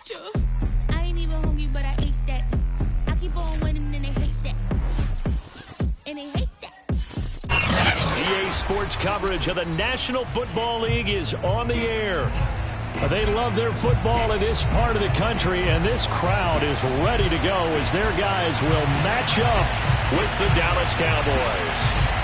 I ain't even hungry, but I ate that. I keep on winning and they hate that. And they hate that. EA Sports coverage of the National Football League is on the air. They love their football in this part of the country, and this crowd is ready to go as their guys will match up with the Dallas Cowboys.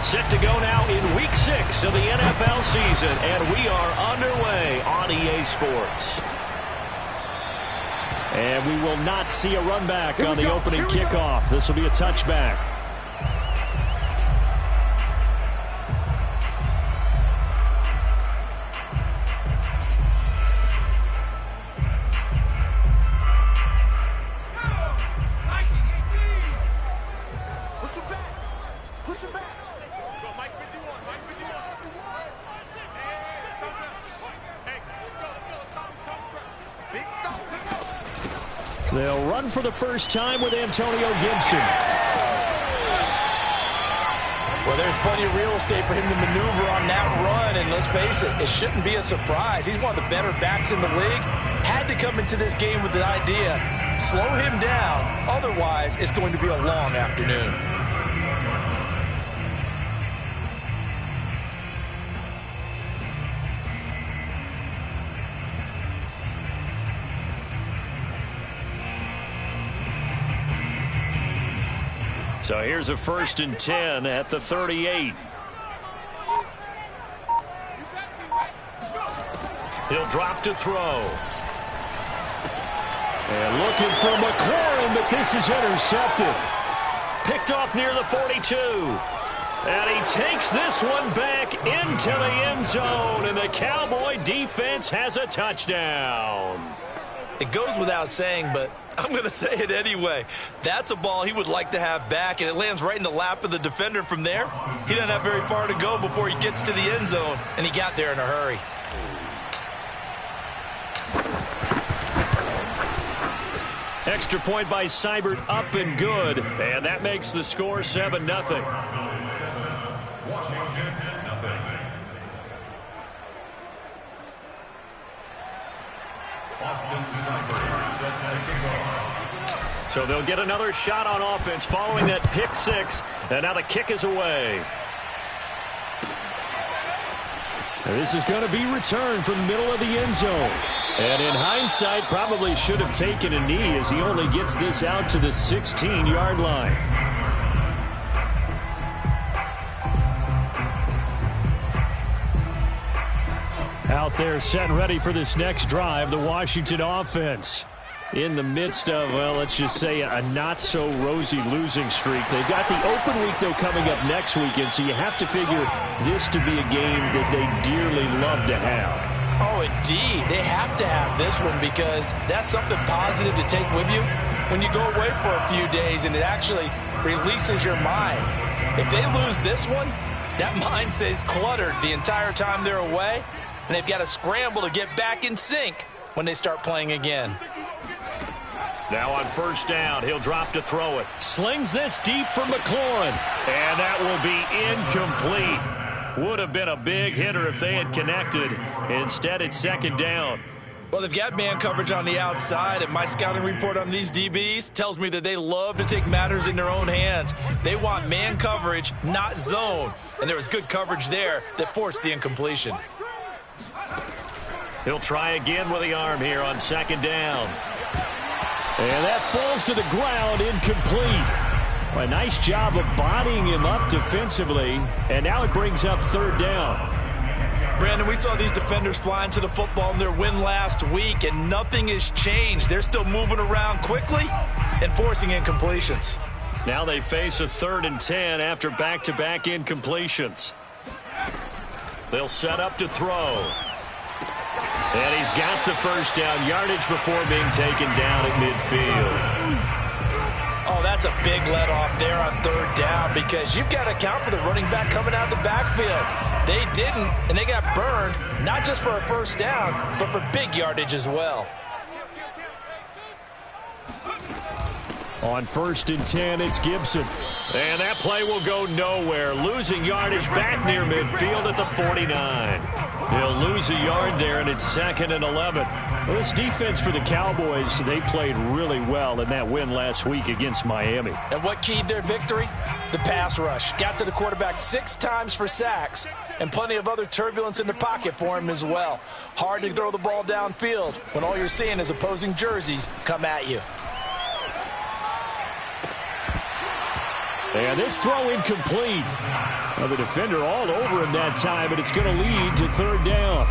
Set to go now in Week 6 of the NFL season, and we are underway on EA Sports. And we will not see a run back on the opening kickoff. This will be a touchback. They'll run for the first time with Antonio Gibson. Well, there's plenty of real estate for him to maneuver on that run, and let's face it, it shouldn't be a surprise. He's one of the better backs in the league. Had to come into this game with the idea, slow him down, otherwise it's going to be a long afternoon. So here's a 1st and 10 at the 38. He'll drop to throw. And looking for McLaurin, but this is intercepted. Picked off near the 42. And he takes this one back into the end zone, and the Cowboy defense has a touchdown. It goes without saying, but I'm going to say it anyway. That's a ball he would like to have back, and it lands right in the lap of the defender. From there, he doesn't have very far to go before he gets to the end zone, and he got there in a hurry. Extra point by Seibert, up and good, and that makes the score 7-0. Washington, nothing. Austin Seibert set to kick off. So they'll get another shot on offense following that pick six, and now the kick is away. This is going to be returned from the middle of the end zone. And in hindsight, probably should have taken a knee as he only gets this out to the 16-yard line. Out there set and ready for this next drive, the Washington offense. In the midst of, well, let's just say a not-so-rosy losing streak. They've got the open week, though, coming up next weekend, so you have to figure this to be a game that they dearly love to have. Oh, indeed. They have to have this one because that's something positive to take with you when you go away for a few days, and it actually releases your mind. If they lose this one, that mind stays cluttered the entire time they're away, and they've got to scramble to get back in sync when they start playing again. Now on first down, he'll drop to throw it. Slings this deep for McLaurin, and that will be incomplete. Would have been a big hitter if they had connected. Instead, it's second down. Well, they've got man coverage on the outside, and my scouting report on these DBs tells me that they love to take matters in their own hands. They want man coverage, not zone, and there was good coverage there that forced the incompletion. He'll try again with the arm here on second down. And that falls to the ground, incomplete. A nice job of bodying him up defensively, and now it brings up third down. Brandon, we saw these defenders flying to the football in their win last week, and nothing has changed. They're still moving around quickly and forcing incompletions. Now they face a 3rd and 10 after back-to-back incompletions. They'll set up to throw. And he's got the first down yardage before being taken down at midfield. Oh, that's a big let off there on third down because you've got to account for the running back coming out of the backfield. They didn't, and they got burned, not just for a first down, but for big yardage as well. On 1st and 10, it's Gibson. And that play will go nowhere. Losing yardage back near midfield at the 49. He'll lose a yard there, and it's 2nd and 11. Well, this defense for the Cowboys, they played really well in that win last week against Miami. And what keyed their victory? The pass rush. Got to the quarterback 6 times for sacks, and plenty of other turbulence in the pocket for him as well. Hard to throw the ball downfield when all you're seeing is opposing jerseys come at you. And this throw incomplete. Well, the defender all over him that time, but it's going to lead to 3rd down.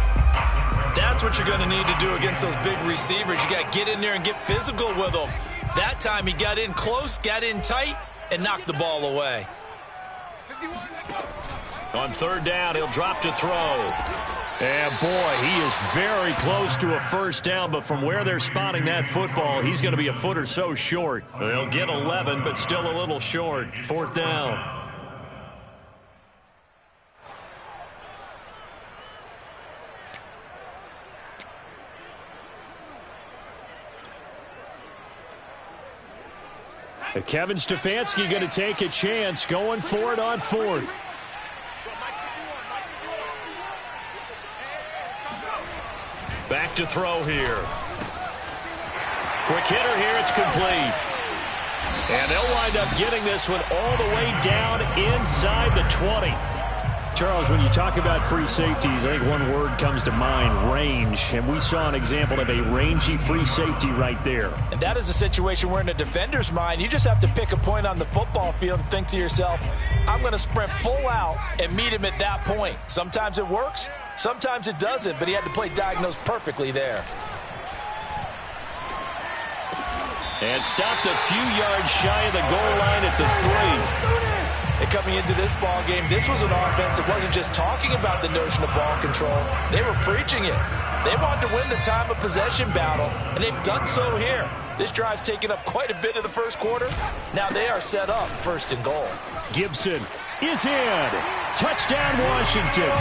That's what you're going to need to do against those big receivers. You got to get in there and get physical with them. That time he got in close, got in tight, and knocked the ball away. On 3rd down, he'll drop to throw. And boy, he is very close to a first down, but from where they're spotting that football, he's going to be a foot or so short. They'll get 11, but still a little short. 4th down. Kevin Stefanski going to take a chance, going for it on 4th. Back to throw here. Quick hitter here, it's complete. And they'll wind up getting this one all the way down inside the 20. Charles, when you talk about free safeties, I think one word comes to mind, range. And we saw an example of a rangy free safety right there. And that is a situation where in a defender's mind, you just have to pick a point on the football field and think to yourself, I'm going to sprint full out and meet him at that point. Sometimes it works, sometimes it doesn't, but he had to play diagnosed perfectly there. And stopped a few yards shy of the goal line at the 3. And coming into this ball game, this was an offense that wasn't just talking about the notion of ball control. They were preaching it. They wanted to win the time of possession battle, and they've done so here. This drive's taken up quite a bit of the first quarter. Now they are set up 1st and goal. Gibson is in. Touchdown, Washington.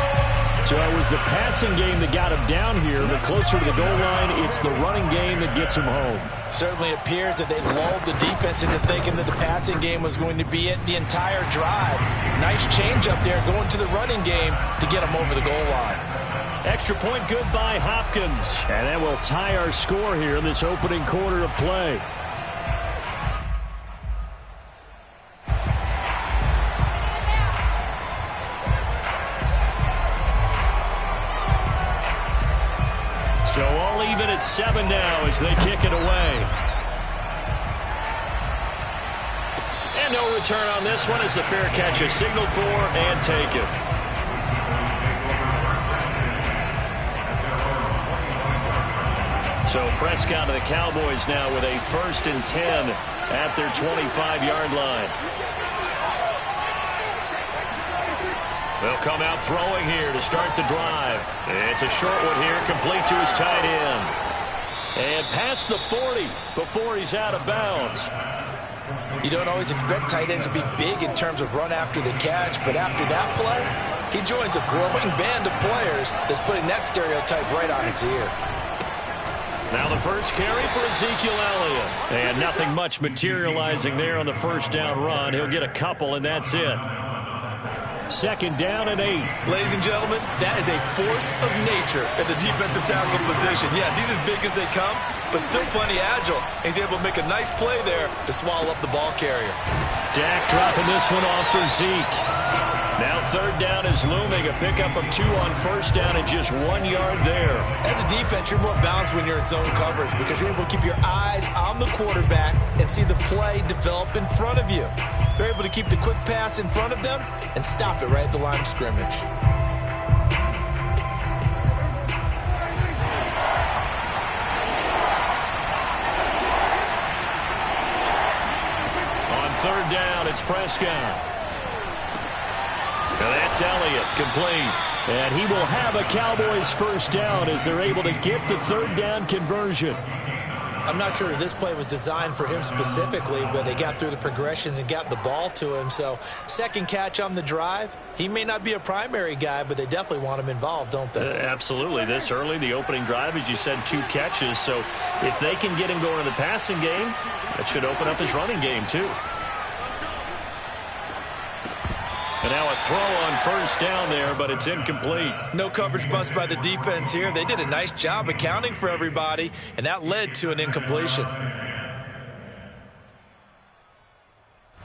So it was the passing game that got him down here, but closer to the goal line, it's the running game that gets him home. Certainly appears that they've lulled the defense into thinking that the passing game was going to be it the entire drive. Nice change up there going to the running game to get them over the goal line. Extra point good by Hopkins. And that will tie our score here in this opening quarter of play. So all even at 7 now as they kick it away. And no return on this one as the fair catch is signaled for and taken. So Prescott of the Cowboys now with a 1st and 10 at their 25-yard line. They'll come out throwing here to start the drive. It's a short one here, complete to his tight end. And past the 40 before he's out of bounds. You don't always expect tight ends to be big in terms of run after the catch, but after that play, he joins a growing band of players that's putting that stereotype right on its ear. Now the first carry for Ezekiel Elliott. And nothing much materializing there on the first down run. He'll get a couple, and that's it. 2nd down and 8. Ladies and gentlemen, that is a force of nature at the defensive tackle position. Yes, he's as big as they come, but still plenty agile. He's able to make a nice play there to swallow up the ball carrier. Dak dropping this one off for Zeke. Now 3rd down is looming. A pickup of 2 on 1st down and just 1 yard there. As a defense, you're more balanced when you're in zone coverage because you're able to keep your eyes on the quarterback and see the play develop in front of you. They're able to keep the quick pass in front of them and stop it right at the line of scrimmage. On 3rd down, it's Prescott. And that It's Elliott, complete. And he will have a Cowboys first down as they're able to get the third down conversion. I'm not sure that this play was designed for him specifically, but they got through the progressions and got the ball to him. So second catch on the drive. He may not be a primary guy, but they definitely want him involved, don't they? Absolutely. This early, the opening drive, as you said, 2 catches. So if they can get him going in the passing game, that should open up his running game too. And now a throw on first down there, but it's incomplete. No coverage bust by the defense here. They did a nice job accounting for everybody, and that led to an incompletion.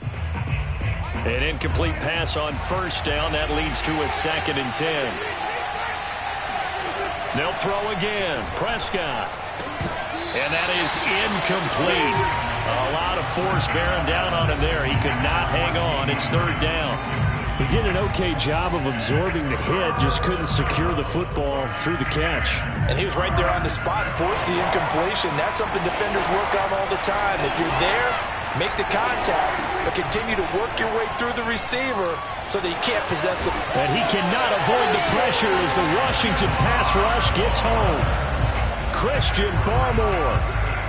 An incomplete pass on first down. That leads to a 2nd and 10. They'll throw again. Prescott. And that is incomplete. A lot of force bearing down on him there. He could not hang on. It's 3rd down. He did an okay job of absorbing the hit, just couldn't secure the football through the catch. And he was right there on the spot and forced the incompletion. That's something defenders work on all the time. If you're there, make the contact, but continue to work your way through the receiver so that you can't possess it. And he cannot avoid the pressure as the Washington pass rush gets home. Christian Barmore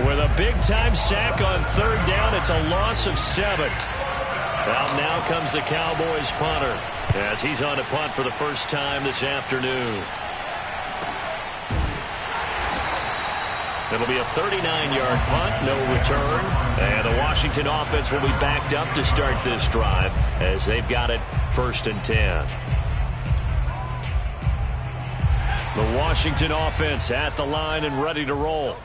with a big-time sack on 3rd down. It's a loss of 7. Well, now comes the Cowboys punter as he's on to punt for the first time this afternoon. It'll be a 39-yard punt, no return. And the Washington offense will be backed up to start this drive as they've got it 1st and 10. The Washington offense at the line and ready to roll.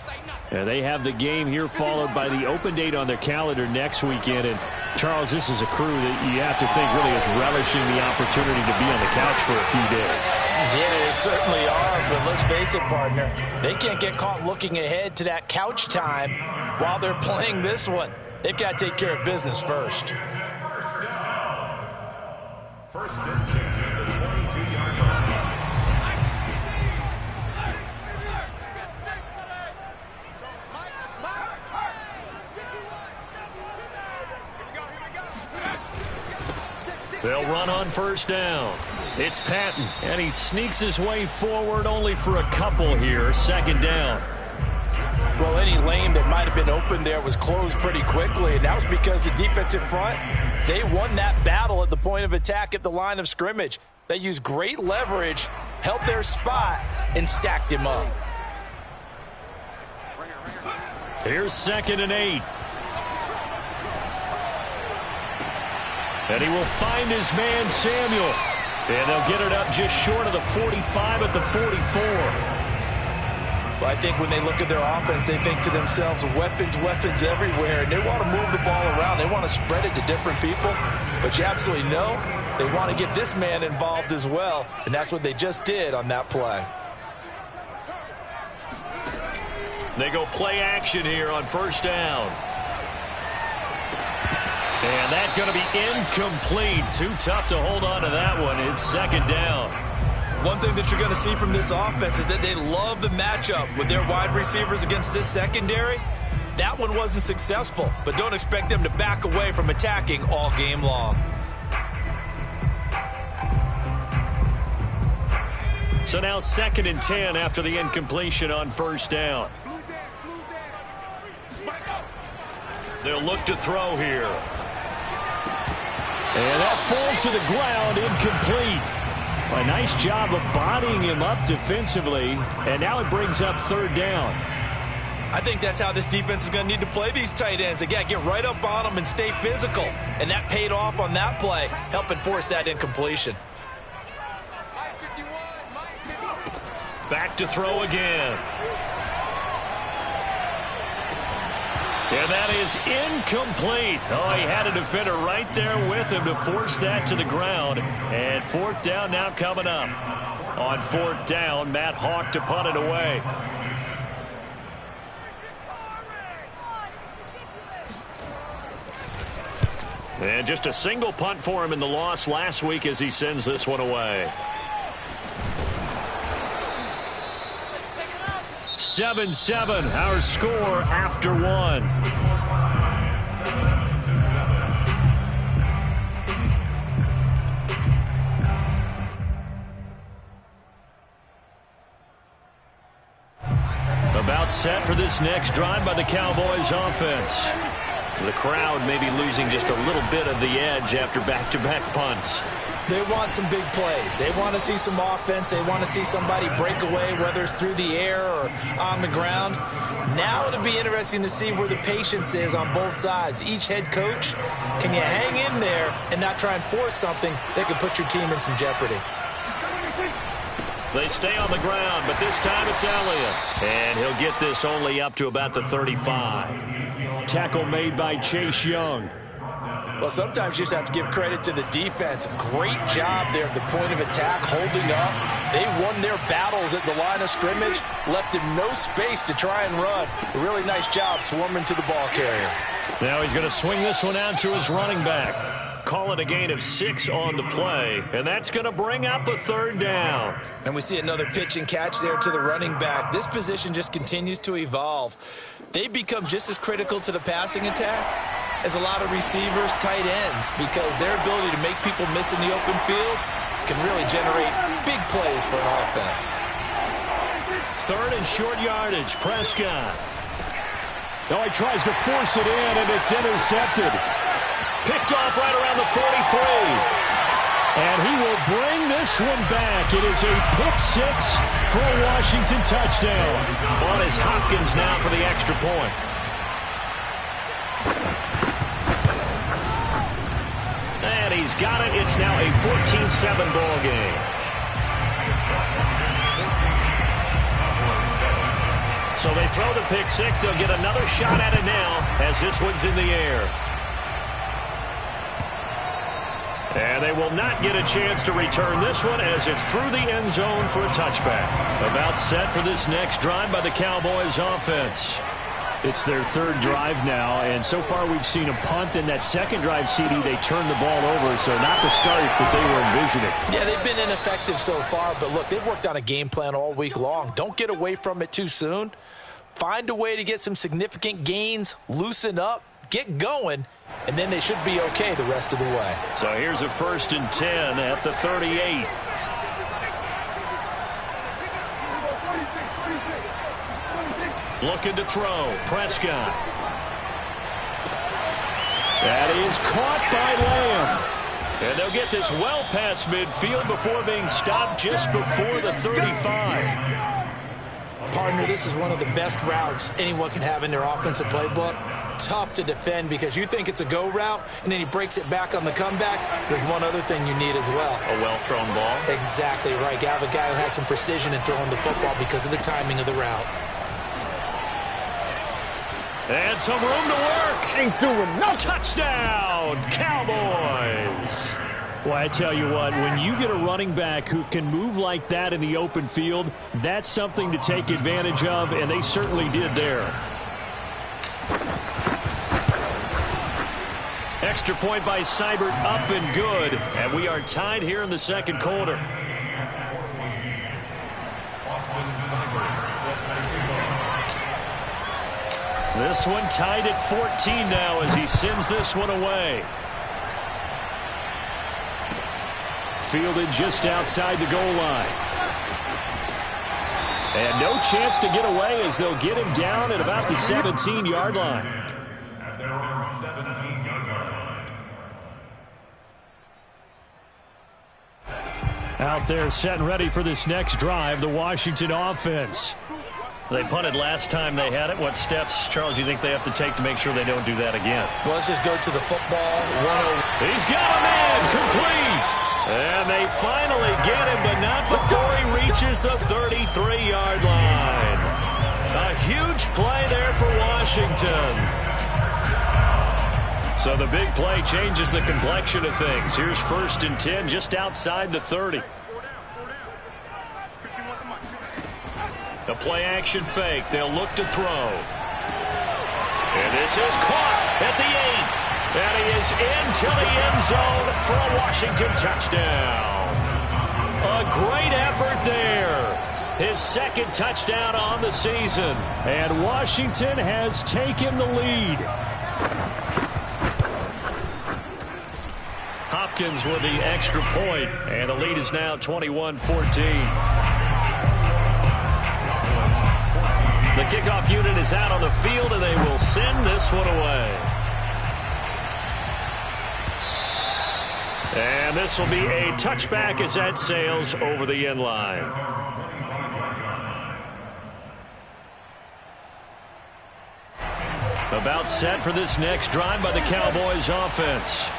And they have the game here followed by the open date on their calendar next weekend. And Charles, this is a crew that you have to think really is relishing the opportunity to be on the couch for a few days. Yeah, they certainly are, but let's face it, partner. They can't get caught looking ahead to that couch time while they're playing this one. They've got to take care of business first. First down. 1st and 10 at the 22-yard line. They'll run on first down. It's Patton, and he sneaks his way forward only for a couple here. 2nd down. Well, any lane that might have been open there was closed pretty quickly, and that was because the defensive front, they won that battle at the point of attack at the line of scrimmage. They used great leverage, held their spot, and stacked him up. Here's 2nd and 8. And he will find his man, Samuel. And they'll get it up just short of the 45 at the 44. Well, I think when they look at their offense, they think to themselves, weapons, weapons everywhere. And they want to move the ball around. They want to spread it to different people. But you absolutely know they want to get this man involved as well. And that's what they just did on that play. They go play action here on first down. And that's going to be incomplete. Too tough to hold on to that one. It's 2nd down. One thing that you're going to see from this offense is that they love the matchup with their wide receivers against this secondary. That one wasn't successful, but don't expect them to back away from attacking all game long. So now 2nd and 10 after the incompletion on first down. They'll look to throw here. And that falls to the ground, incomplete. A nice job of bodying him up defensively, and now it brings up 3rd down. I think that's how this defense is going to need to play these tight ends. They got to get right up on them and stay physical. And that paid off on that play, helping force that incompletion. Back to throw again. And that is incomplete. Oh, he had a defender right there with him to force that to the ground. And 4th down now coming up. On 4th down, Matt Hawk to punt it away. And just a single punt for him in the loss last week as he sends this one away. 7-7, our score after one. set for this next drive by the Cowboys offense. The crowd may be losing just a little bit of the edge after back-to-back punts. They want some big plays. They want to see some offense. They want to see somebody break away, whether it's through the air or on the ground. Now it'll be interesting to see where the patience is on both sides. Each head coach, can you hang in there and not try and force something that could put your team in some jeopardy? They stay on the ground, but this time it's Elliott. And he'll get this only up to about the 35. Tackle made by Chase Young. Well, sometimes you just have to give credit to the defense. Great job there at the point of attack, holding up. They won their battles at the line of scrimmage, left him no space to try and run. A really nice job swarming to the ball carrier. Now he's going to swing this one out to his running back. Call it a gain of 6 on the play, and that's going to bring up a third down. And we see another pitch and catch there to the running back. This position just continues to evolve. They become just as critical to the passing attack as a lot of receivers, tight ends, because their ability to make people miss in the open field can really generate big plays for an offense. Third and short yardage, Prescott. Now he tries to force it in, and it's intercepted. Picked off right around the 43. And he will bring this one back. It is a pick 6 for a Washington touchdown. On is Hopkins now for the extra point. And he's got it. It's now a 14-7 ball game. So they throw the pick 6. They'll get another shot at it now as this one's in the air. And they will not get a chance to return this one as it's through the end zone for a touchback. About set for this next drive by the Cowboys offense. It's their third drive now, and so far we've seen a punt. In that second drive, CD, they turned the ball over, so not the start that they were envisioning. Yeah, they've been ineffective so far, but look, they've worked on a game plan all week long. Don't get away from it too soon. Find a way to get some significant gains, loosen up, get going, and then they should be okay the rest of the way. So here's a 1st and 10 at the 38. Looking to throw. Prescott. That is caught by Lamb. And they'll get this well past midfield before being stopped just before the 35. Partner, this is one of the best routes anyone can have in their offensive playbook. Tough to defend because you think it's a go route, and then he breaks it back on the comeback. There's one other thing you need as well. A well-thrown ball. Exactly right. You have a guy who has some precision in throwing the football because of the timing of the route. And some room to work. Ain't doing no touchdown, Cowboys. Well, I tell you what, when you get a running back who can move like that in the open field, that's something to take advantage of, and they certainly did there. Extra point by Seibert, up and good. And we are tied here in the second quarter. This one tied at 14 now as he sends this one away. Fielded just outside the goal line. And no chance to get away as they'll get him down at about the 17-yard line. At their own 17-yard line. Out there set and ready for this next drive, the Washington offense. They punted last time they had it. What steps, Charles, you think they have to take to make sure they don't do that again? Well, let's just go to the football. He's got a man complete. And they finally get him, but not before he reaches the 33-yard line. A huge play there for Washington. So the big play changes the complexion of things. Here's 1st and 10 just outside the 30. The play-action fake. They'll look to throw. And this is caught at the 8. And he is into the end zone for a Washington touchdown. A great effort there. His second touchdown on the season. And Washington has taken the lead. Hopkins with the extra point. And the lead is now 21-14. The kickoff unit is out on the field, and they will send this one away. And this will be a touchback as that sails over the end line. About set for this next drive by the Cowboys offense.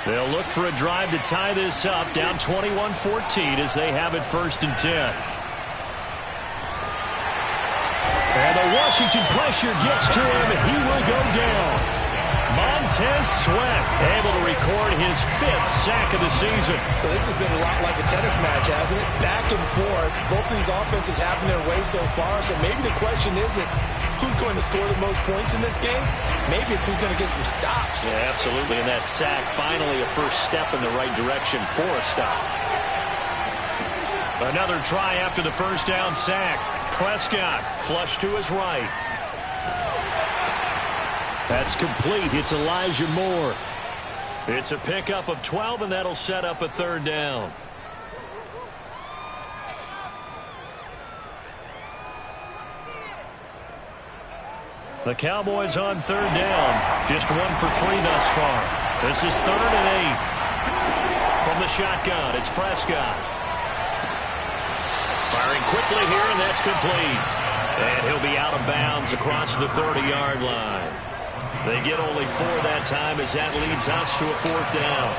They'll look for a drive to tie this up, down 21-14 as they have it 1st and 10. And the Washington pressure gets to him, and he will go down. Montez Sweat able to record his 5th sack of the season. So this has been a lot like a tennis match, hasn't it? Back and forth. Both of these offenses having their way so far. So maybe the question isn't who's going to score the most points in this game. Maybe it's who's going to get some stops. Yeah, absolutely. And that sack, finally a first step in the right direction for a stop. Another try after the first down sack. Prescott flush to his right. That's complete. It's Elijah Moore. It's a pickup of 12, and that'll set up a 3rd down. The Cowboys on 3rd down. Just 1 for 3 thus far. This is 3rd and 8. From the shotgun, it's Prescott. Firing quickly here, and that's complete. And he'll be out of bounds across the 30-yard line. They get only 4 that time as that leads us to a 4th down.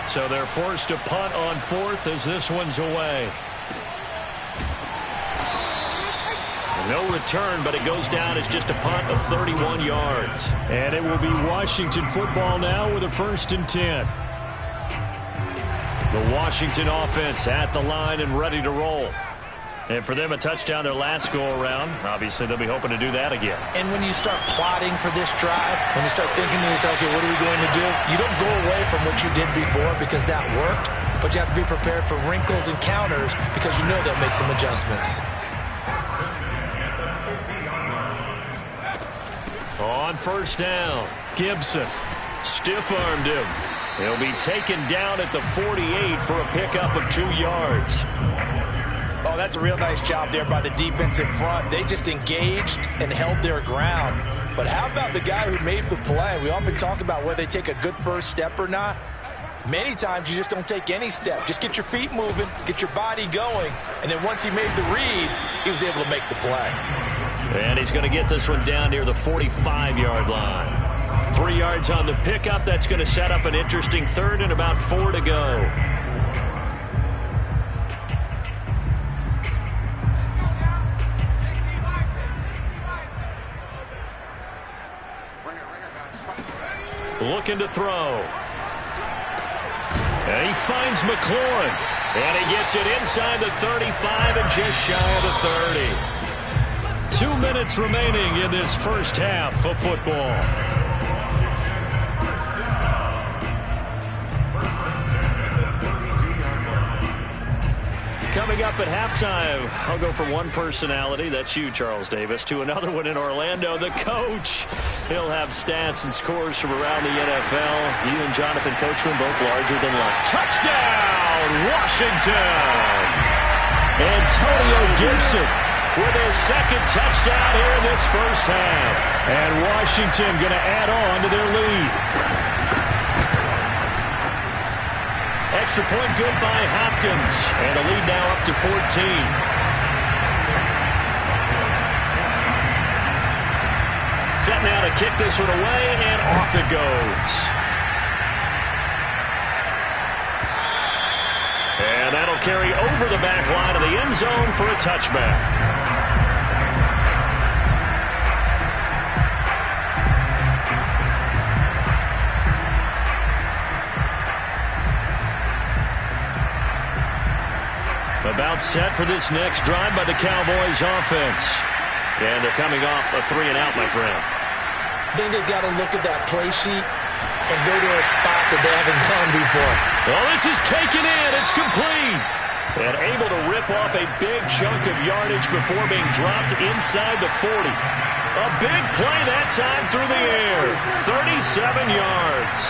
So they're forced to punt on 4th as this one's away. No return, but it goes down as just a punt of 31 yards. And it will be Washington football now with a 1st and 10. The Washington offense at the line and ready to roll. And for them, a touchdown their last go-around. Obviously, they'll be hoping to do that again. And when you start plotting for this drive, when you start thinking to yourself, okay, what are we going to do? You don't go away from what you did before because that worked, but you have to be prepared for wrinkles and counters because you know they'll make some adjustments. On 1st down, Gibson stiff-armed him. He'll be taken down at the 48 for a pickup of 2 yards. Oh, that's a real nice job there by the defensive front. They just engaged and held their ground. But how about the guy who made the play? We often talk about whether they take a good first step or not. Many times you just don't take any step. Just get your feet moving, get your body going, and then once he made the read, he was able to make the play. And he's going to get this one down near the 45-yard line. 3 yards on the pickup. That's going to set up an interesting 3rd and about 4 to go. Looking to throw. And he finds McLaurin. And he gets it inside the 35 and just shy of the 30. 2 minutes remaining in this first half of football. Coming up at halftime, I'll go from one personality, that's you, Charles Davis, to another one in Orlando, the coach. He'll have stats and scores from around the NFL. You and Jonathan Coachman both larger than life. Touchdown, Washington! Antonio Gibson with his 2nd touchdown here in this first half. And Washington going to add on to their lead. Extra point good by Hopkins. And the lead now up to 14. Set now to kick this one away, and off it goes. And that'll carry over the back line of the end zone for a touchback. About set for this next drive by the Cowboys offense. And they're coming off a 3-and-out, my friend. I think they've got to look at that play sheet and go to a spot that they haven't gone before. Well, this is taken in. It's complete. And able to rip off a big chunk of yardage before being dropped inside the 40. A big play that time through the air. 37 yards.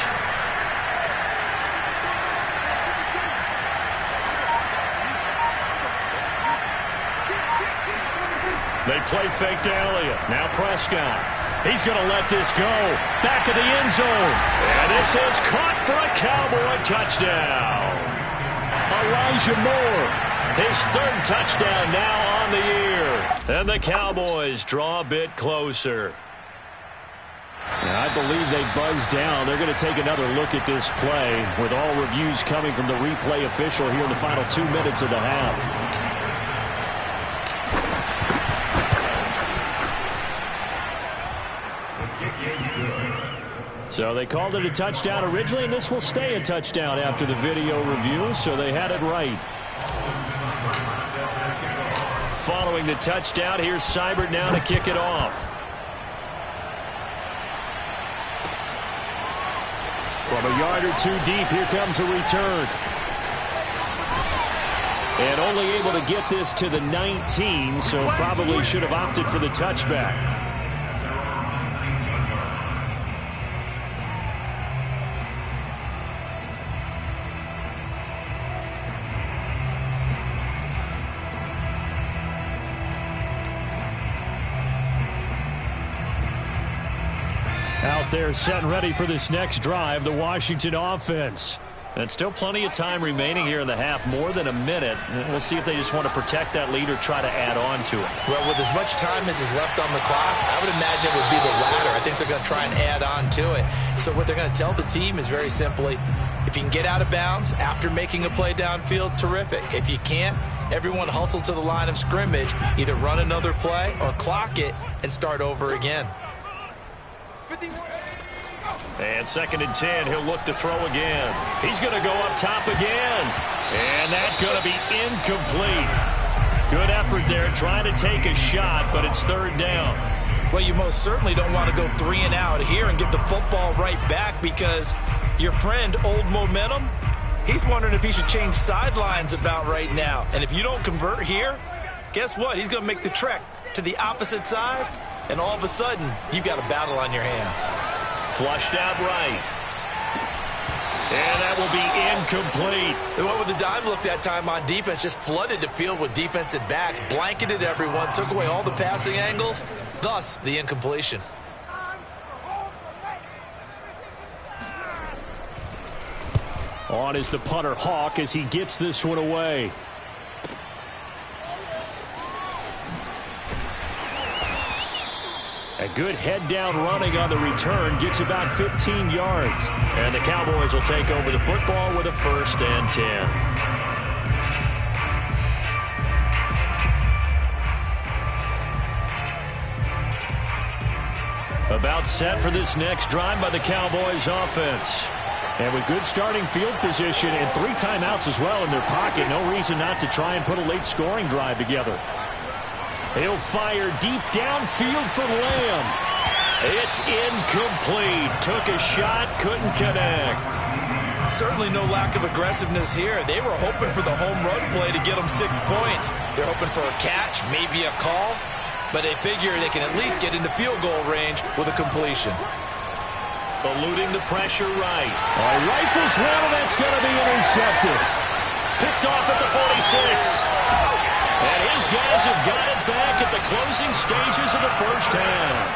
They play fake to Elliott. Now Prescott. He's going to let this go. Back of the end zone. And this is caught for a Cowboy touchdown. Elijah Moore, his third touchdown now on the year. And the Cowboys draw a bit closer. And I believe they buzzed down. They're going to take another look at this play with all reviews coming from the replay official here in the final 2 minutes of the half. So they called it a touchdown originally, and this will stay a touchdown after the video review, so they had it right. Following the touchdown, here's Seibert now to kick it off. From a yard or two deep, here comes a return. And only able to get this to the 19, so probably should have opted for the touchback. Out there set and ready for this next drive, the Washington offense. And still plenty of time remaining here in the half, more than a minute. We'll see if they just want to protect that lead or try to add on to it. Well, with as much time as is left on the clock, I would imagine it would be the latter. I think they're going to try and add on to it. So what they're going to tell the team is very simply, if you can get out of bounds after making a play downfield, terrific. If you can't, everyone hustle to the line of scrimmage, either run another play or clock it and start over again. And 2nd and 10, he'll look to throw again. He's going to go up top again. And that's going to be incomplete. Good effort there trying to take a shot, but it's 3rd down. Well, you most certainly don't want to go 3 and out here and get the football right back, because your friend, Old Momentum, he's wondering if he should change sidelines about right now. And if you don't convert here, guess what? He's going to make the trek to the opposite side, and all of a sudden, you've got a battle on your hands. Flushed out right. And that will be incomplete. They went with the dime look that time on defense, just flooded the field with defensive backs, blanketed everyone, took away all the passing angles, thus the incompletion. On is the punter Hawk as he gets this one away. A good head down running on the return, gets about 15 yards. And the Cowboys will take over the football with a 1st and 10. About set for this next drive by the Cowboys offense. And with good starting field position and 3 timeouts as well in their pocket, no reason not to try and put a late scoring drive together. He'll fire deep downfield for Lamb. It's incomplete. Took a shot, couldn't connect. Certainly no lack of aggressiveness here. They were hoping for the home run play to get them 6 points. They're hoping for a catch, maybe a call, but they figure they can at least get into field goal range with a completion. Eluding the pressure right. Rifles one, and that's going to be intercepted. Picked off at the 46. And his guys have got it back at the closing stages of the 1st half.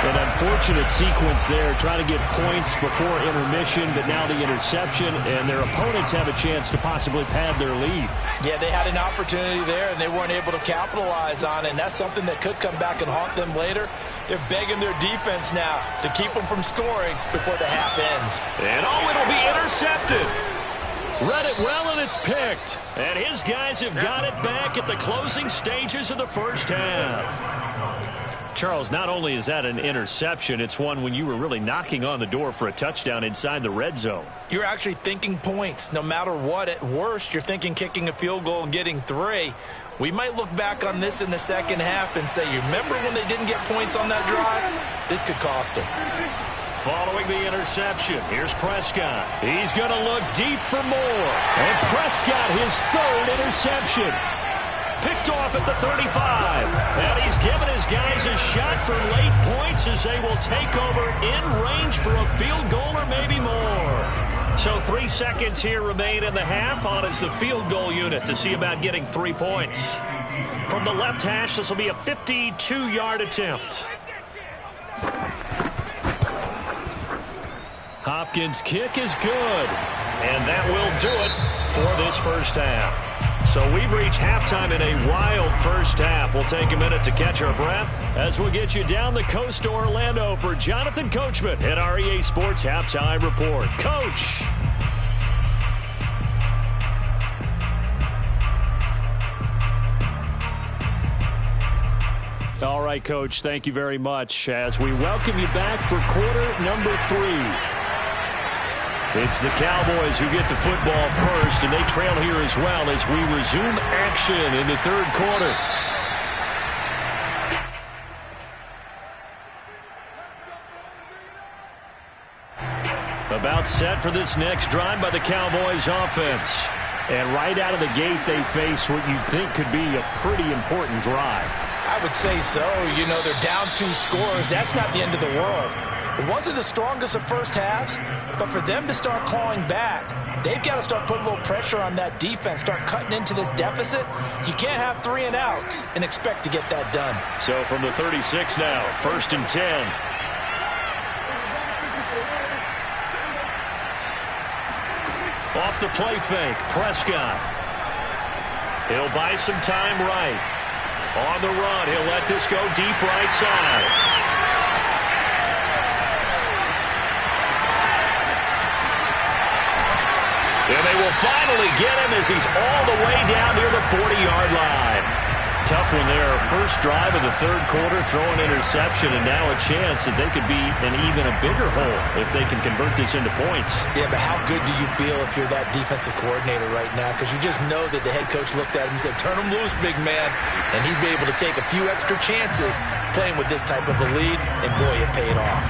An unfortunate sequence there, trying to get points before intermission, but now the interception, and their opponents have a chance to possibly pad their lead. Yeah, they had an opportunity there, and they weren't able to capitalize on it, and that's something that could come back and haunt them later. They're begging their defense now to keep them from scoring before the half ends. And it'll be intercepted. Read it well, and it's picked. And his guys have got it back at the closing stages of the 1st half. Charles, not only is that an interception, it's one when you were really knocking on the door for a touchdown inside the red zone. You're actually thinking points. No matter what, at worst, you're thinking kicking a field goal and getting 3. We might look back on this in the 2nd half and say, you remember when they didn't get points on that drive? This could cost them. Following the interception, here's Prescott. He's going to look deep for more. And Prescott, his 3rd interception. Picked off at the 35. And he's given his guys a shot for late points as they will take over in range for a field goal or maybe more. So 3 seconds here remain in the half. On is the field goal unit to see about getting 3 points. From the left hash, this will be a 52-yard attempt. Hopkins' kick is good. And that will do it for this first half. So we've reached halftime in a wild first half. We'll take a minute to catch our breath as we'll get you down the coast to Orlando for Jonathan Coachman at our EA Sports Halftime Report. Coach. All right, Coach, thank you very much as we welcome you back for quarter number 3. It's the Cowboys who get the football first, and they trail here as well as we resume action in the third quarter. About set for this next drive by the Cowboys offense. And right out of the gate, they face what you think could be a pretty important drive. I would say so. You know, they're down 2 scores. That's not the end of the world. It wasn't the strongest of first halves, but for them to start clawing back, they've got to start putting a little pressure on that defense, start cutting into this deficit. You can't have 3 and outs and expect to get that done. So from the 36 now, 1st and 10. Off the play fake, Prescott. He'll buy some time right. On the run, he'll let this go deep right side. And they will finally get him as he's all the way down near the 40-yard line. Tough one there. First drive of the third quarter, throw an interception, and now a chance that they could be in even a bigger hole if they can convert this into points. Yeah, but how good do you feel if you're that defensive coordinator right now? Because you just know that the head coach looked at him and said, turn him loose, big man. And he'd be able to take a few extra chances playing with this type of a lead, and boy, it paid off.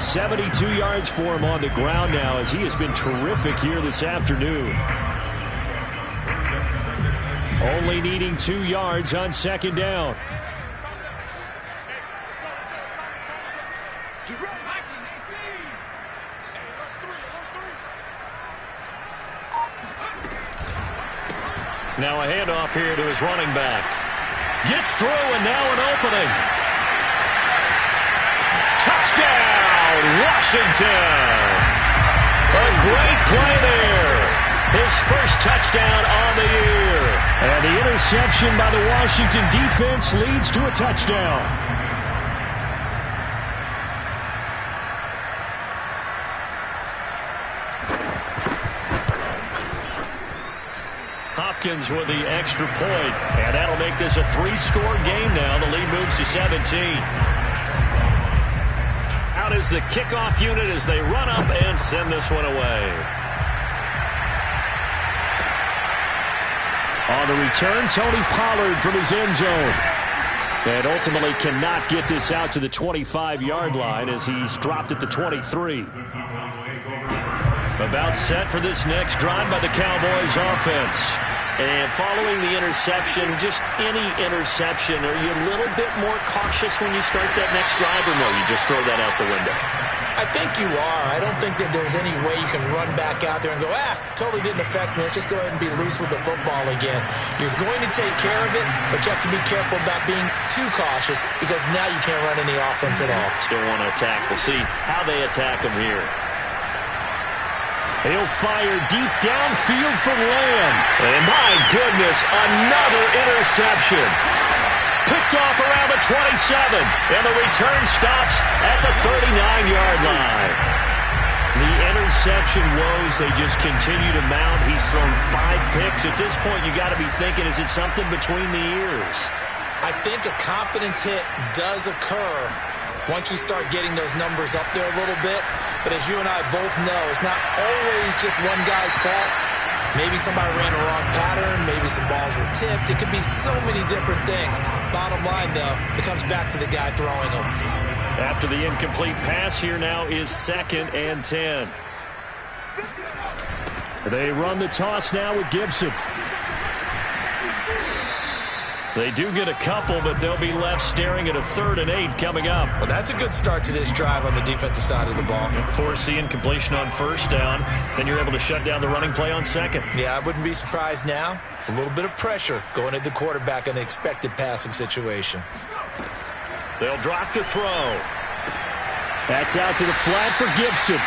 72 yards for him on the ground now as he has been terrific here this afternoon. Only needing 2 yards on second down. Now a handoff here to his running back. Gets through and now an opening. Touchdown! Washington. A great play there. His first touchdown on the year. And the interception by the Washington defense leads to a touchdown. Hopkins with the extra point. And that'll make this a 3-score game now. The lead moves to 17. Out is the kickoff unit as they run up and send this one away. On the return, Tony Pollard from his end zone. And ultimately cannot get this out to the 25-yard line as he's dropped at the 23. About set for this next drive by the Cowboys offense. And following the interception, just any interception, are you a little bit more cautious when you start that next drive, or no, you just throw that out the window? I think you are. I don't think that there's any way you can run back out there and go, totally didn't affect me. Let's just go ahead and be loose with the football again. You're going to take care of it, but you have to be careful about being too cautious because now you can't run any offense at all. Still want to attack. We'll see how they attack him here. He'll fire deep downfield from Lamb. And my goodness, another interception. Picked off around the 27. And the return stops at the 39-yard line. The interception woes, they just continue to mount. He's thrown 5 picks. At this point, you got to be thinking, is it something between the ears? I think a confidence hit does occur once you start getting those numbers up there a little bit. But as you and I both know, it's not always just one guy's fault. Maybe somebody ran a wrong pattern. Maybe some balls were tipped. It could be so many different things. Bottom line, though, it comes back to the guy throwing them. After the incomplete pass, here now is 2nd and 10. They run the toss now with Gibson. They do get a couple, but they'll be left staring at a 3rd and 8 coming up. Well, that's a good start to this drive on the defensive side of the ball. Force the incompletion on 1st down. Then you're able to shut down the running play on 2nd. Yeah, I wouldn't be surprised now. A little bit of pressure going at the quarterback in the expected passing situation. They'll drop to throw. That's out to the flat for Gibson.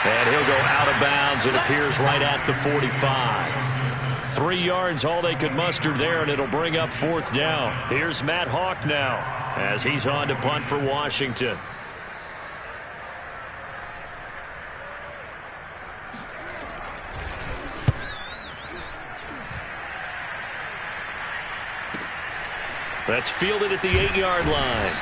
And he'll go out of bounds. It appears right at the 45. 3 yards, all they could muster there, and it'll bring up 4th down. Here's Matt Hawk now as he's on to punt for Washington. That's fielded at the 8-yard line.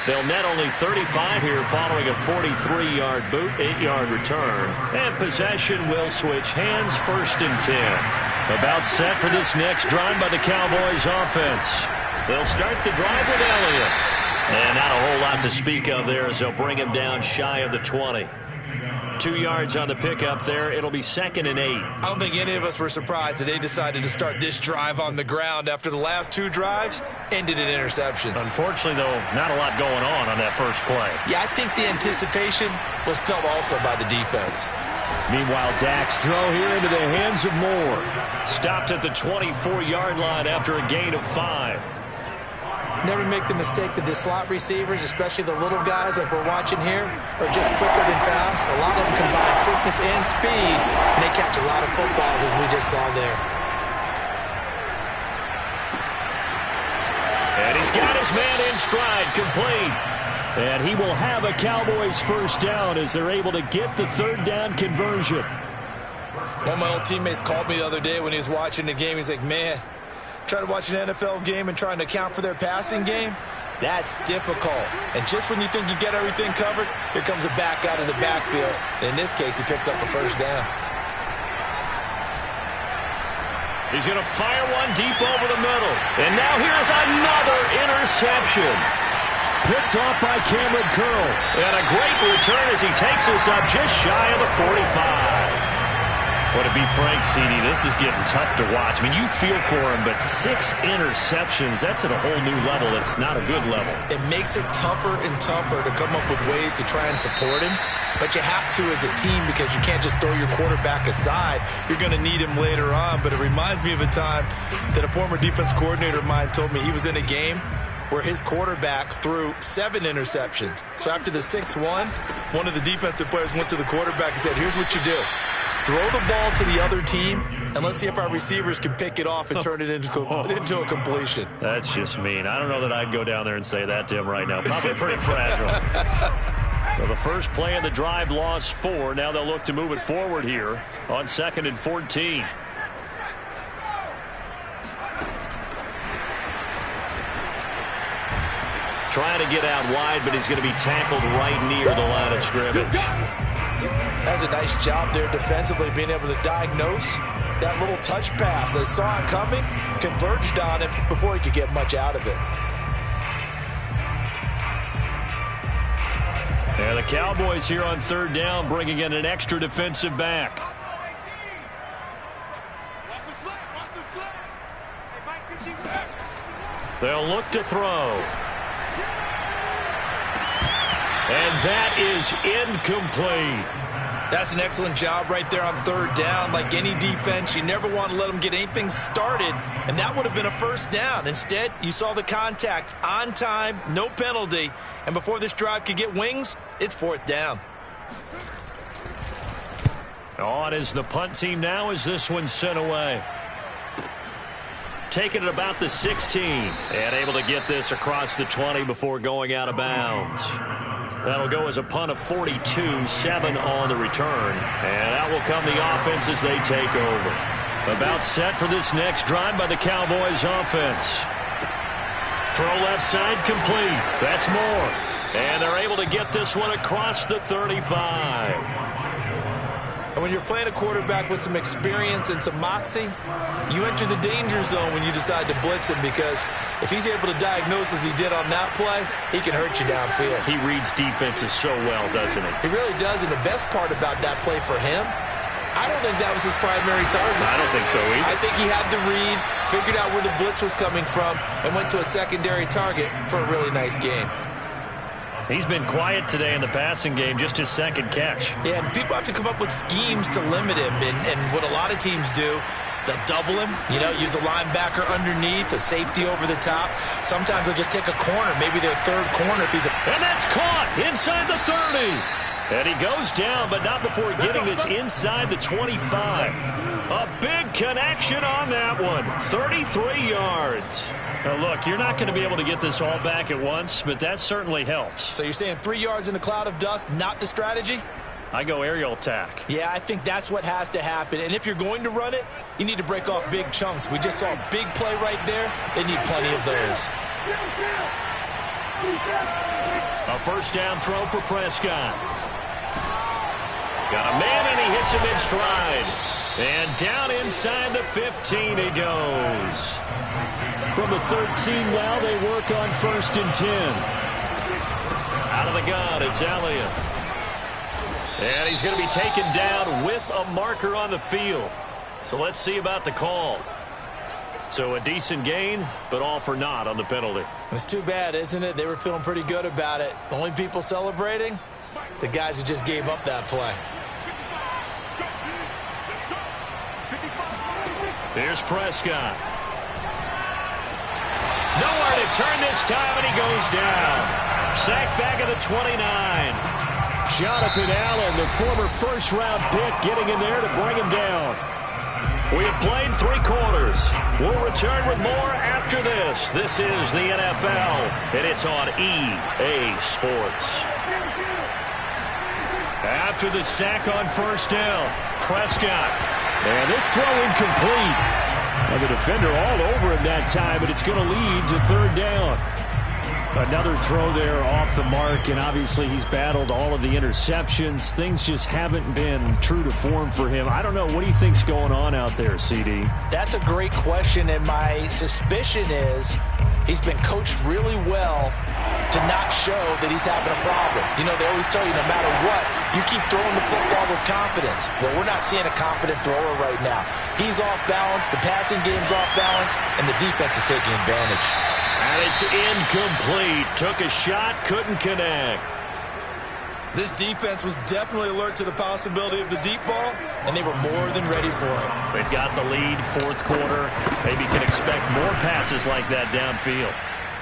They'll net only 35 here following a 43-yard boot, 8-yard return. And possession will switch hands, 1st and 10. About set for this next drive by the Cowboys offense. They'll start the drive with Elliott. And not a whole lot to speak of there as they'll bring him down shy of the 20. 2 yards on the pickup there. It'll be 2nd and 8. I don't think any of us were surprised that they decided to start this drive on the ground after the last 2 drives ended in interceptions. Unfortunately, though, not a lot going on that first play. Yeah, I think the anticipation was felt also by the defense. Meanwhile, Dak's throw here into the hands of Moore. Stopped at the 24-yard line after a gain of 5. Never make the mistake that the slot receivers, especially the little guys like we're watching here, are just quicker than fast. A lot of them combine quickness and speed, and they catch a lot of footballs, as we just saw there. And he's got his man in stride, complete. And he will have a Cowboys 1st down as they're able to get the 3rd down conversion. One of my old teammates called me the other day when he was watching the game. He's like, man, trying to watch an NFL game and trying to account for their passing game, that's difficult. And just when you think you get everything covered, here comes a back out of the backfield. And in this case, he picks up a 1st down. He's going to fire one deep over the middle. And now here's another interception. Picked off by Cameron Curl. And a great return as he takes us up just shy of the 45. Well, to be frank, CD, this is getting tough to watch. I mean, you feel for him, but 6 interceptions, that's at a whole new level. It's not a good level. It makes it tougher and tougher to come up with ways to try and support him. But you have to as a team because you can't just throw your quarterback aside. You're going to need him later on. But it reminds me of a time that a former defense coordinator of mine told me he was in a game where his quarterback threw 7 interceptions. So after the 6th one of the defensive players went to the quarterback and said, here's what you do. Throw the ball to the other team, and let's see if our receivers can pick it off and turn it into a completion. That's just mean. I don't know that I'd go down there and say that to him right now. Probably pretty fragile. So the first play of the drive lost 4. Now they'll look to move it forward here on 2nd and 14. Trying to get out wide, but he's going to be tackled right near the line of scrimmage. That's a nice job there defensively, being able to diagnose that little touch pass. They saw it coming, converged on it before he could get much out of it. And the Cowboys here on 3rd down, bringing in an extra defensive back. They'll look to throw. And that is incomplete. That's an excellent job right there on 3rd down. Like any defense, you never want to let them get anything started, and that would have been a 1st down. Instead, you saw the contact on time, no penalty, and before this drive could get wings, it's 4th down. On is the punt team now as this one's sent away. Taking it about the 16, and able to get this across the 20 before going out of bounds. That'll go as a punt of 42, 7 on the return. And out will come the offense as they take over. About set for this next drive by the Cowboys offense. Throw left side complete. That's Moore. And they're able to get this one across the 35. And when you're playing a quarterback with some experience and some moxie, you enter the danger zone when you decide to blitz him, because if he's able to diagnose as he did on that play, he can hurt you downfield. He reads defenses so well, doesn't he? He really does, and the best part about that play for him I don't think that was his primary target. I don't think so either. I think he had the read, figured out where the blitz was coming from, and went to a secondary target for a really nice game. He's been quiet today in the passing game, just his second catch. Yeah, and people have to come up with schemes to limit him, and what a lot of teams do, they'll double him, use a linebacker underneath, a safety over the top. Sometimes they'll just take a corner, maybe their third corner. And that's caught inside the 30. And he goes down, but not before getting this inside the 25. A big connection on that one. 33 yards. Now, look, you're not going to be able to get this all back at once, but that certainly helps. So you're saying 3 yards in a cloud of dust, not the strategy? I go aerial attack. Yeah, I think that's what has to happen. And if you're going to run it, you need to break off big chunks. We just saw a big play right there. They need plenty of those. A first down throw for Prescott. Got a man, and he hits him in stride. And down inside the 15 he goes. From the 13 now, they work on 1st and 10. Out of the gun, it's Elliott. And he's going to be taken down with a marker on the field. So let's see about the call. So a decent gain, but all for naught on the penalty. It's too bad, isn't it? They were feeling pretty good about it. The only people celebrating, the guys who just gave up that play. Here's Prescott. Nowhere to turn this time, and he goes down. Sacked back at the 29. Jonathan Allen, the former first-round pick, getting in there to bring him down. We have played 3 quarters. We'll return with more after this. This is the NFL, and it's on EA Sports. After the sack on first down, Prescott. And this throw incomplete. And the defender all over him that time, but it's going to lead to 3rd down. Another throw there off the mark, and obviously he's battled all of the interceptions. Things just haven't been true to form for him. I don't know. What do you think's going on out there, CD? That's a great question, and my suspicion is he's been coached really well to not show that he's having a problem. They always tell you no matter what, you keep throwing the football with confidence. Well, we're not seeing a confident thrower right now. He's off balance, the passing game's off balance, and the defense is taking advantage. And it's incomplete. Took a shot, couldn't connect. This defense was definitely alert to the possibility of the deep ball, and they were more than ready for it. They've got the lead, 4th quarter. Maybe can expect more passes like that downfield.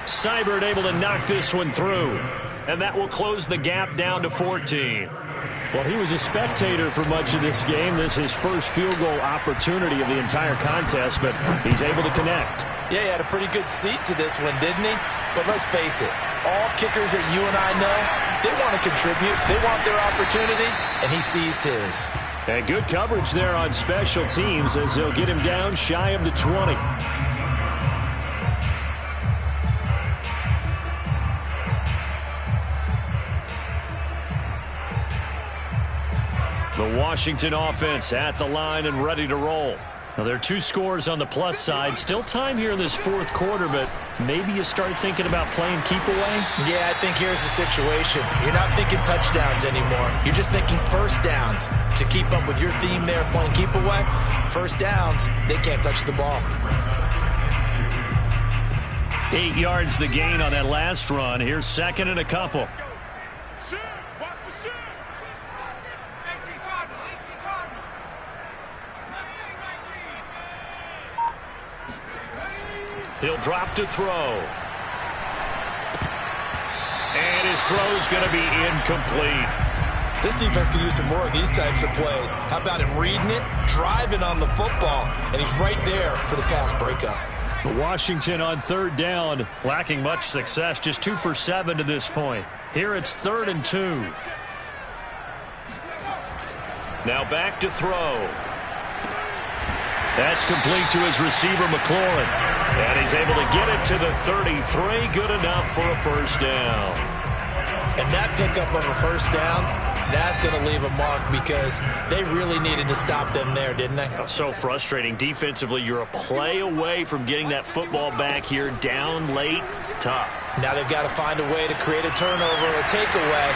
Seibert able to knock this one through. And that will close the gap down to 14. Well, he was a spectator for much of this game. This is his first field goal opportunity of the entire contest, but he's able to connect. Yeah, he had a pretty good seat to this one, didn't he? But let's face it, all kickers that you and I know, they want to contribute. They want their opportunity, and he seized his. And good coverage there on special teams as they'll get him down shy of the 20. The Washington offense at the line and ready to roll. Now, there are 2 scores on the plus side. Still time here in this 4th quarter, but maybe you start thinking about playing keep away? Yeah, I think here's the situation. You're not thinking touchdowns anymore. You're just thinking first downs. To keep up with your theme there, playing keep away, first downs, they can't touch the ball. 8 yards the gain on that last run. Here's 2nd and a couple. He'll drop to throw. And his throw's going to be incomplete. This defense could use some more of these types of plays. How about him reading it, driving on the football, and he's right there for the pass breakup. Washington on 3rd down, lacking much success, just 2 for 7 to this point. Here it's 3rd and 2. Now back to throw. That's complete to his receiver, McLaurin. And he's able to get it to the 33. Good enough for a first down. And that pickup of a first down, that's going to leave a mark because they really needed to stop them there, didn't they? Oh, so frustrating. Defensively, you're a play away from getting that football back here down late. Tough. Now they've got to find a way to create a turnover or a takeaway.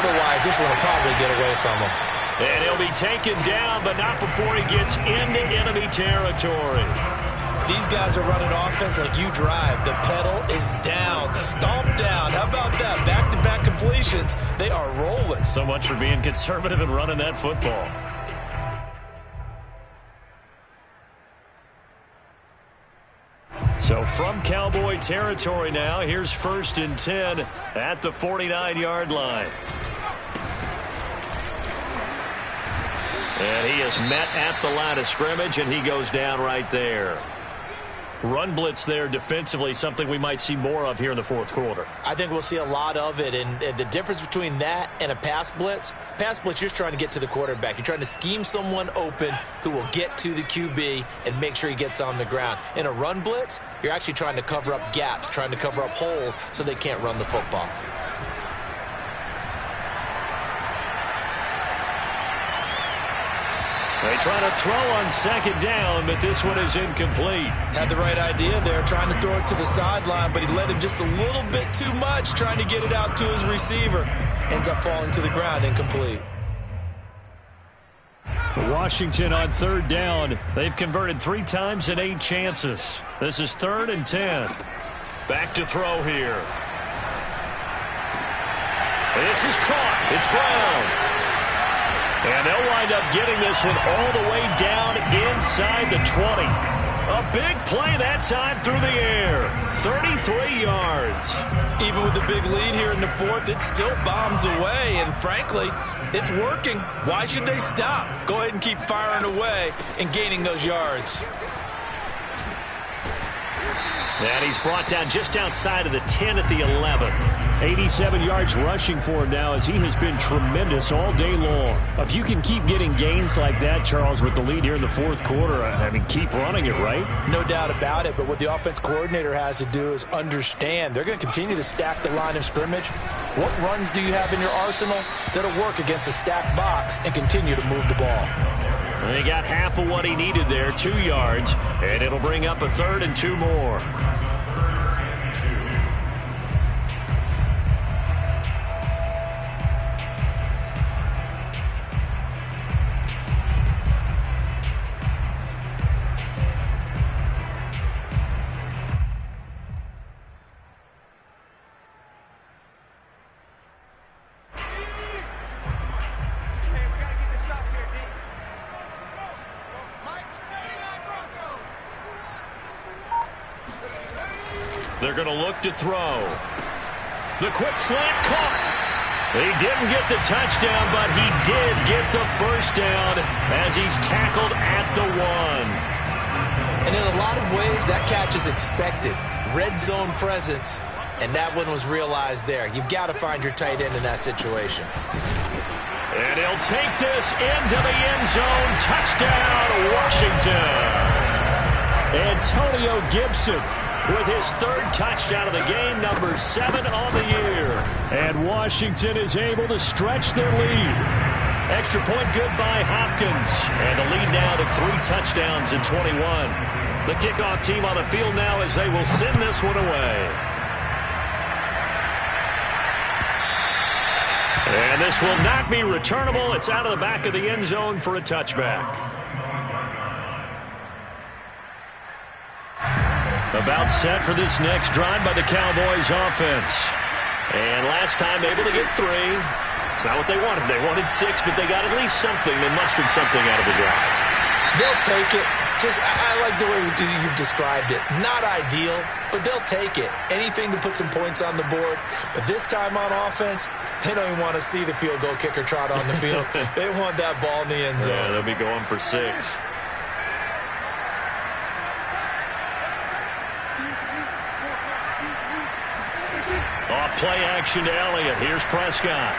Otherwise, this one will probably get away from them. And he'll be taken down, but not before he gets into enemy territory. These guys are running offense like you drive. The pedal is down, stomped down. How about that? Back-to-back completions. They are rolling. So much for being conservative and running that football. So from Cowboy territory now, here's 1st and 10 at the 49-yard line. And he is met at the line of scrimmage, and he goes down right there. Run blitz there defensively, something we might see more of here in the 4th quarter. I think we'll see a lot of it, and the difference between that and a pass blitz, you're just trying to get to the quarterback. You're trying to scheme someone open who will get to the QB and make sure he gets on the ground. In a run blitz, you're actually trying to cover up gaps, trying to cover up holes so they can't run the football. They try to throw on 2nd down, but this one is incomplete. Had the right idea there, trying to throw it to the sideline, but he led him just a little bit too much, trying to get it out to his receiver. Ends up falling to the ground, incomplete. Washington on 3rd down. They've converted 3 times in 8 chances. This is 3rd and 10. Back to throw here. This is caught. It's Brown. And they'll wind up getting this one all the way down inside the 20. A big play that time through the air. 33 yards. Even with the big lead here in the 4th, it still bombs away. And frankly, it's working. Why should they stop? Go ahead and keep firing away and gaining those yards. And he's brought down just outside of the 10 at the 11. 87 yards rushing for him now as he has been tremendous all day long. If you can keep getting gains like that, Charles, with the lead here in the 4th quarter, I mean, keep running it, right? No doubt about it, but what the offense coordinator has to do is understand. They're going to continue to stack the line of scrimmage. What runs do you have in your arsenal that'll work against a stacked box and continue to move the ball? They got half of what he needed there, 2 yards, and it'll bring up a 3rd and 2 more. They're going to look to throw. The quick slant caught. He didn't get the touchdown, but he did get the 1st down as he's tackled at the 1. And in a lot of ways, that catch is expected. Red zone presence, and that one was realized there. You've got to find your tight end in that situation. And he'll take this into the end zone. Touchdown, Washington. Antonio Gibson with his 3rd touchdown of the game, number 7 on the year. And Washington is able to stretch their lead. Extra point good by Hopkins. And the lead now to 3 touchdowns in 21. The kickoff team on the field now as they will send this one away. And this will not be returnable. It's out of the back of the end zone for a touchback. About set for this next drive by the Cowboys offense. And last time able to get 3. It's not what they wanted. They wanted 6, but they got at least something. They mustered something out of the drive. They'll take it. I like the way you've described it. Not ideal, but they'll take it. Anything to put some points on the board. But this time on offense, they don't even want to see the field goal kicker trot on the field. They want that ball in the end zone. Yeah, they'll be going for 6. Play action to Elliott. Here's Prescott.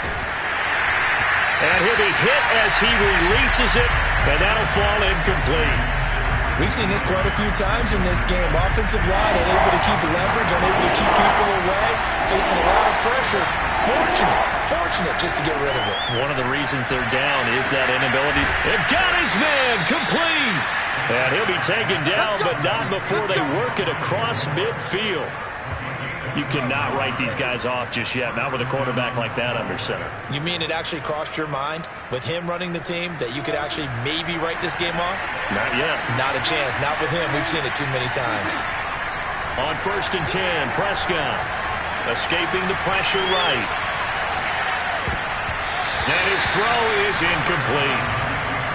And he'll be hit as he releases it, and that'll fall incomplete. We've seen this quite a few times in this game. Offensive line unable to keep leverage, unable to keep people away, facing a lot of pressure. Fortunate just to get rid of it. One of the reasons they're down is that inability. They've got his man complete. And he'll be taken down, but not before they work it across midfield. You cannot write these guys off just yet, not with a quarterback like that under center. You mean it actually crossed your mind with him running the team that you could actually maybe write this game off? Not yet. Not a chance. Not with him. We've seen it too many times. On 1st and 10, Prescott escaping the pressure right. And his throw is incomplete.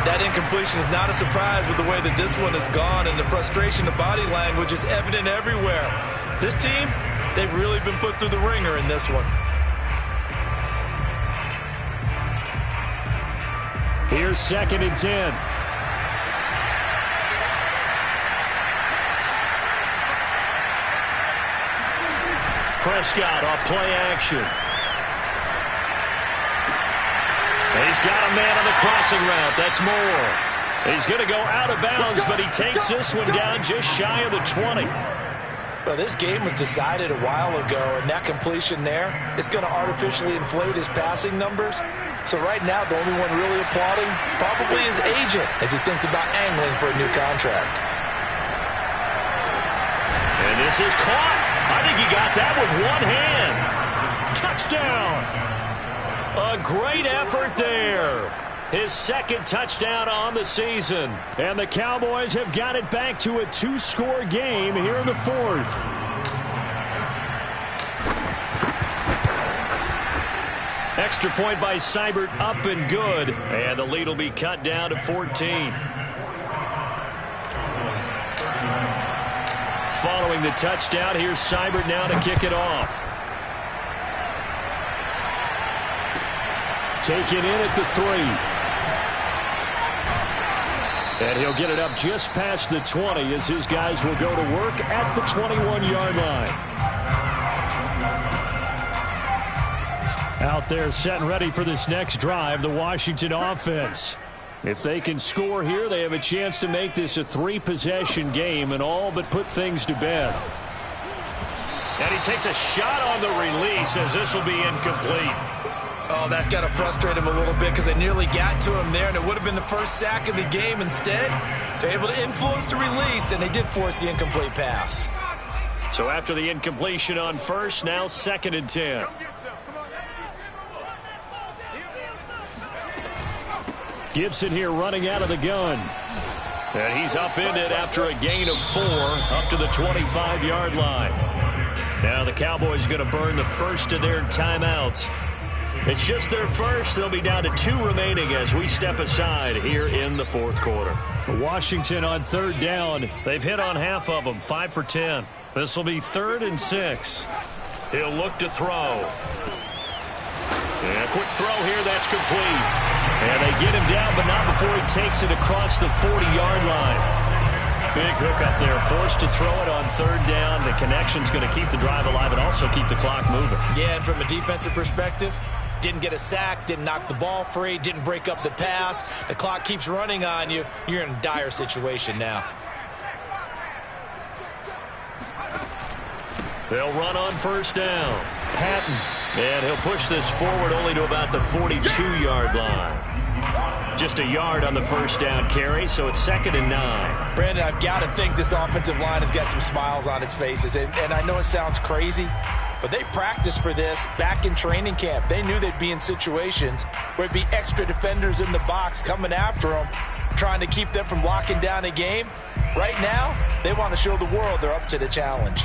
That incompletion is not a surprise with the way that this one has gone, and the frustration of body language is evident everywhere. This team, they've really been put through the ringer in this one. Here's 2nd and 10. Prescott off play action. He's got a man on the crossing route. That's Moore. He's going to go out of bounds, but he takes this one down just shy of the 20. Well, this game was decided a while ago, and that completion there is going to artificially inflate his passing numbers. So right now, the only one really applauding probably his agent as he thinks about angling for a new contract. And this is caught. I think he got that with one hand. Touchdown. A great effort there. His 2nd touchdown on the season. And the Cowboys have got it back to a 2-score game here in the 4th. Extra point by Seibert, up and good. And the lead will be cut down to 14. Following the touchdown, here's Seibert now to kick it off. Taken in at the 3. And he'll get it up just past the 20 as his guys will go to work at the 21-yard line. Out there set and ready for this next drive, the Washington offense. If they can score here, they have a chance to make this a 3-possession game and all but put things to bed. And he takes a shot on the release as this will be incomplete. Oh, that's got to frustrate him a little bit because they nearly got to him there, and it would have been the first sack of the game. Instead, they're able to influence the release, and they did force the incomplete pass. So after the incompletion on 1st, now 2nd and 10. Gibson here running out of the gun. And he's upended after a gain of 4 up to the 25-yard line. Now the Cowboys going to burn the first of their timeouts. It's just their first. They'll be down to 2 remaining as we step aside here in the 4th quarter. Washington on 3rd down. They've hit on half of them, 5 for 10. This will be 3rd and 6. He'll look to throw. And a quick throw here, that's complete. And they get him down, but not before he takes it across the 40-yard line. Big hook up there, forced to throw it on 3rd down. The connection's going to keep the drive alive and also keep the clock moving. Yeah, and from a defensive perspective, didn't get a sack, didn't knock the ball free, didn't break up the pass. The clock keeps running on you. You're in a dire situation now. They'll run on 1st down. Patton. And he'll push this forward only to about the 42-yard line. Just a yard on the 1st down carry, so it's 2nd and 9. Brandon, I've got to think this offensive line has got some smiles on its faces. And I know it sounds crazy, but they practiced for this back in training camp. They knew they'd be in situations where it'd be extra defenders in the box coming after them, trying to keep them from locking down a game. Right now, they want to show the world they're up to the challenge.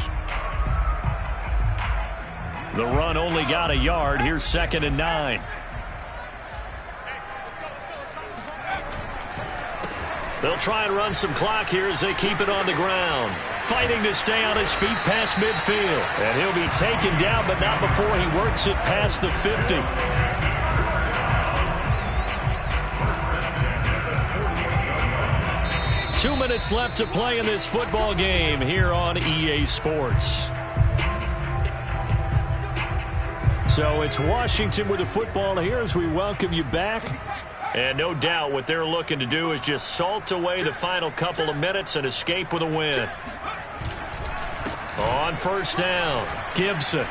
The run only got a yard. Here's 2nd and 9. They'll try and run some clock here as they keep it on the ground. Fighting to stay on his feet past midfield. And he'll be taken down, but not before he works it past the 50. Two minutes left to play in this football game here on EA Sports. So it's Washington with the football here as we welcome you back. And no doubt what they're looking to do is just salt away the final couple of minutes and escape with a win. On 1st down, Gibson.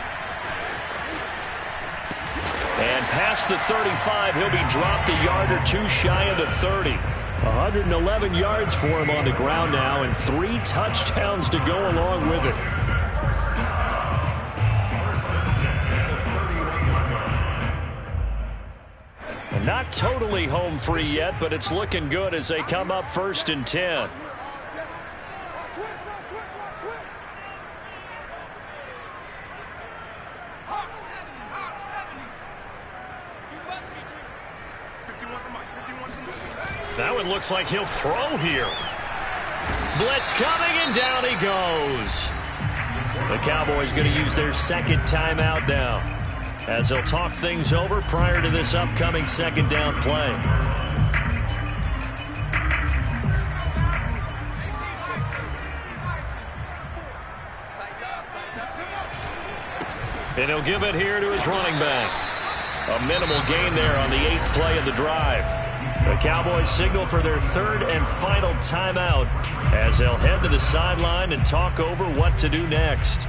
And past the 35, he'll be dropped a yard or 2 shy of the 30. 111 yards for him on the ground now and 3 touchdowns to go along with it. Not totally home free yet, but it's looking good as they come up 1st and 10. That one looks like he'll throw here. Blitz coming, and down he goes. The Cowboys going to use their second timeout now, as they'll talk things over prior to this upcoming second down play. And he'll give it here to his running back. A minimal gain there on the 8th play of the drive. The Cowboys signal for their 3rd and final timeout as they'll head to the sideline and talk over what to do next.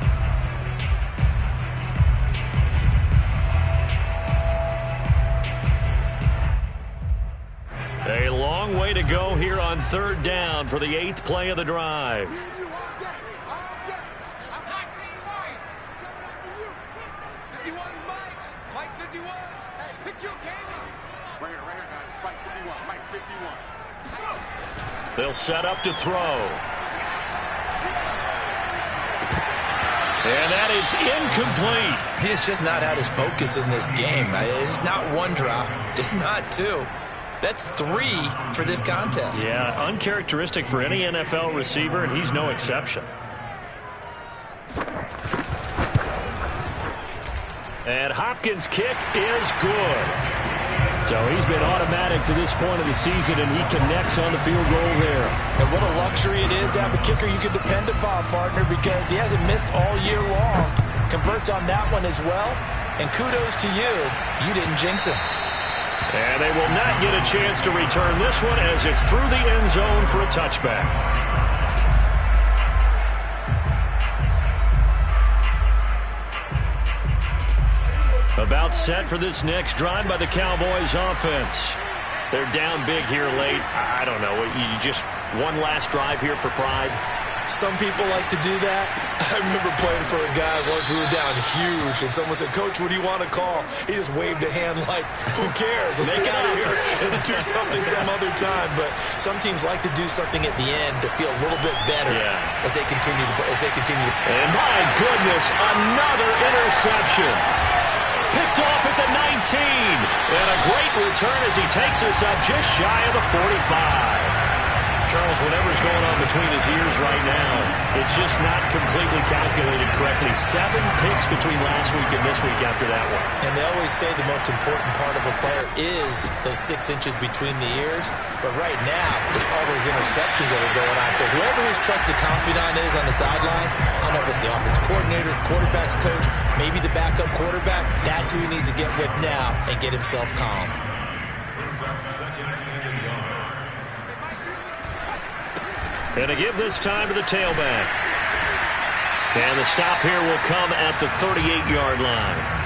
A long way to go here on 3rd down for the 8th play of the drive. They'll set up to throw. And that is incomplete. He has just not had his focus in this game. It's not one drop. It's not two. That's 3 for this contest. Yeah, uncharacteristic for any NFL receiver, and he's no exception. And Hopkins' kick is good. So he's been automatic to this point of the season, and he connects on the field goal there. And what a luxury it is to have a kicker you can depend upon, partner, because he hasn't missed all year long. Converts on that one as well. And kudos to you. You didn't jinx him. And they will not get a chance to return this one as it's through the end zone for a touchback. About set for this next drive by the Cowboys offense. They're down big here late. I don't know. You just one last drive here for pride. Some people like to do that. I remember playing for a guy once. We were down huge, and someone said, "Coach, what do you want to call?" He just waved a hand like, "Who cares? Let's get out of here and do something some other time." But some teams like to do something at the end to feel a little bit better as they continue to. And my goodness, another interception. Picked off at the 19. And a great return as he takes us up just shy of the 45. Charles, whatever's going on between his ears right now, it's just not completely calculated correctly. 7 picks between last week and this week after that one. And they always say the most important part of a player is those 6 inches between the ears. But right now, it's all those interceptions that are going on. So whoever his trusted confidant is on the sidelines, I don't know if it's the offense coordinator, the quarterback's coach, maybe the backup quarterback, that's who he needs to get with now and get himself calm. And to give this time to the tailback. And the stop here will come at the 38-yard line.